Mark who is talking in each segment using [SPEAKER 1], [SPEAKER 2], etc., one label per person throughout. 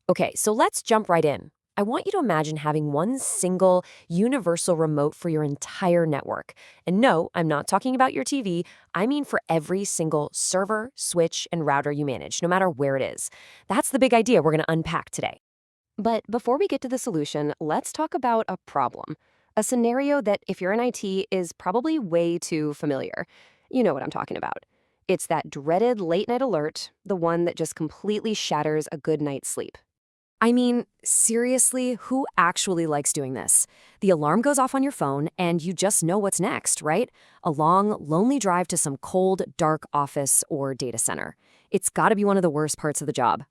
[SPEAKER 1] Okay, so let's jump right in. I want you to imagine having one single universal remote for your entire network. And no, I'm not talking about your TV. I mean for every single server, switch, and router you manage, no matter where it is. That's the big idea we're going to unpack today. But before we get to the solution, let's talk about a problem. A scenario that, if you're in IT, is probably way too familiar. You know what I'm talking about. It's that dreaded late night alert, the one that just completely shatters a good night's sleep. I mean, seriously, who actually likes doing this? The alarm goes off on your phone and you just know what's next, right? A long, lonely drive to some cold, dark office or data center. It's gotta be one of the worst parts of the job.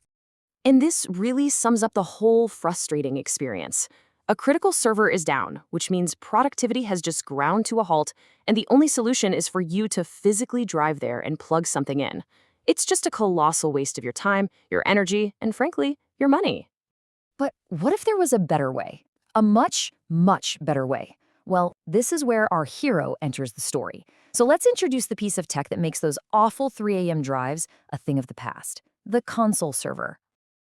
[SPEAKER 1] And this really sums up the whole frustrating experience. A critical server is down, which means productivity has just ground to a halt, and the only solution is for you to physically drive there and plug something in. It's just a colossal waste of your time, your energy, and frankly, your money. But what if there was a better way? A much, much better way. Well, this is where our hero enters the story. So let's introduce the piece of tech that makes those awful 3 a.m. drives a thing of the past, the console server.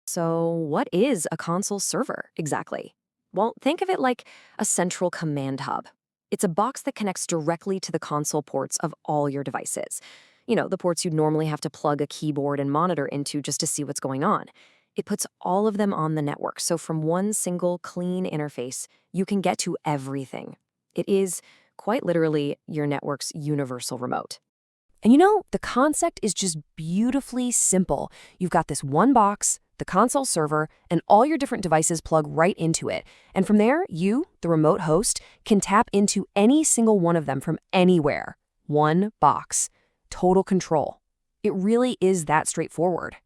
[SPEAKER 1] So what is a console server exactly? Well, think of it like a central command hub. It's a box that connects directly to the console ports of all your devices. You know, the ports you'd normally have to plug a keyboard and monitor into just to see what's going on. It puts all of them on the network, so from one single clean interface, you can get to everything. It is, quite literally, your network's universal remote. And you know, the concept is just beautifully simple. You've got this one box, the console server, and all your different devices plug right into it. And from there, you, the remote host, can tap into any single one of them from anywhere. One box. Total control. It really is that straightforward.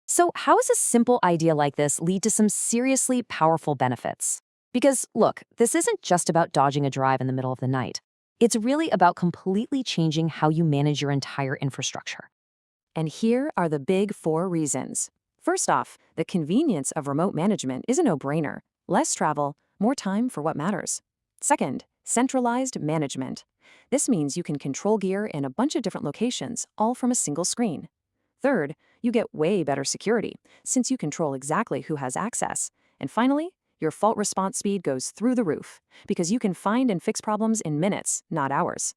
[SPEAKER 1] So how does a simple idea like this lead to some seriously powerful benefits? Because, look, this isn't just about dodging a drive in the middle of the night. It's really about completely changing how you manage your entire infrastructure. And here are the big 4 reasons. First off, the convenience of remote management is a no-brainer. Less travel, more time for what matters. Second, centralized management. This means you can control gear in a bunch of different locations, all from a single screen. Third, you get way better security, since you control exactly who has access. And finally, your fault response speed goes through the roof, because you can find and fix problems in minutes, not hours.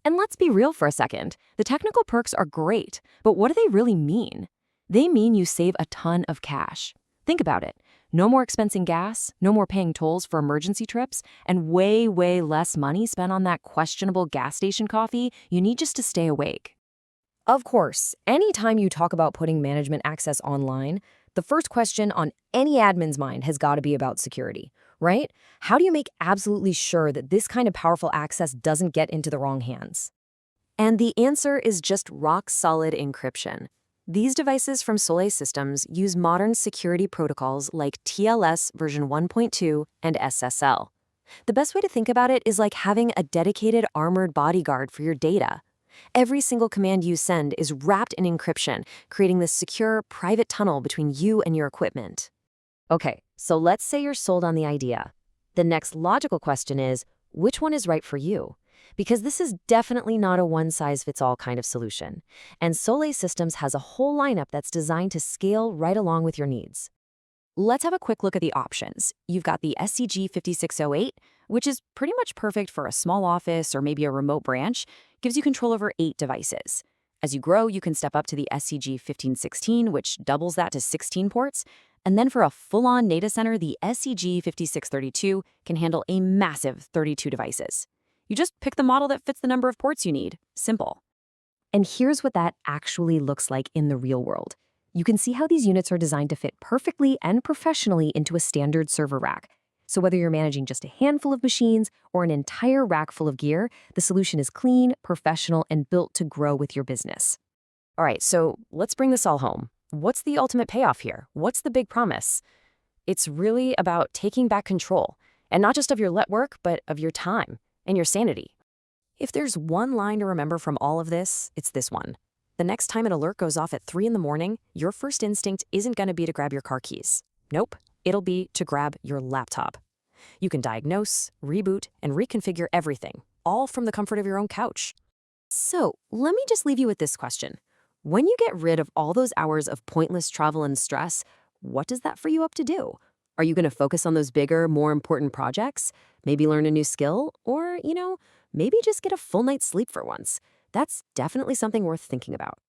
[SPEAKER 1] And let's be real for a second. The technical perks are great, but what do they really mean? They mean you save a ton of cash. Think about it. No more expensing gas, no more paying tolls for emergency trips, and way, way less money spent on that questionable gas station coffee you need just to stay awake. Of course, anytime you talk about putting management access online, the first question on any admin's mind has got to be about security, right? How do you make absolutely sure that this kind of powerful access doesn't get into the wrong hands? And the answer is just rock-solid encryption. These devices from Sollae Systems use modern security protocols like TLS version 1.2 and SSL. The best way to think about it is like having a dedicated armored bodyguard for your data. Every single command you send is wrapped in encryption, creating this secure, private tunnel between you and your equipment. Okay, so let's say you're sold on the idea. The next logical question is, which one is right for you? Because this is definitely not a one-size-fits-all kind of solution. And Sollae Systems has a whole lineup that's designed to scale right along with your needs. Let's have a quick look at the options. You've got the SCG5608, which is pretty much perfect for a small office or maybe a remote branch, gives you control over 8 devices. As you grow, you can step up to the SCG1516, which doubles that to 16 ports. And then for a full-on data center, the SCG5632 can handle a massive 32 devices. You just pick the model that fits the number of ports you need. Simple. And here's what that actually looks like in the real world. You can see how these units are designed to fit perfectly and professionally into a standard server rack. So whether you're managing just a handful of machines or an entire rack full of gear, the solution is clean, professional, and built to grow with your business. All right, so let's bring this all home. What's the ultimate payoff here? What's the big promise? It's really about taking back control, and not just of your network, but of your time and your sanity. If there's one line to remember from all of this, it's this one. The next time an alert goes off at 3 in the morning, your first instinct isn't going to be to grab your car keys. Nope, it'll be to grab your laptop. You can diagnose, reboot, and reconfigure everything, all from the comfort of your own couch. So, let me just leave you with this question. When you get rid of all those hours of pointless travel and stress, What does that free you up to do? Are you going to focus on those bigger, more important projects? Maybe learn a new skill? Or, maybe just get a full night's sleep for once? That's definitely something worth thinking about.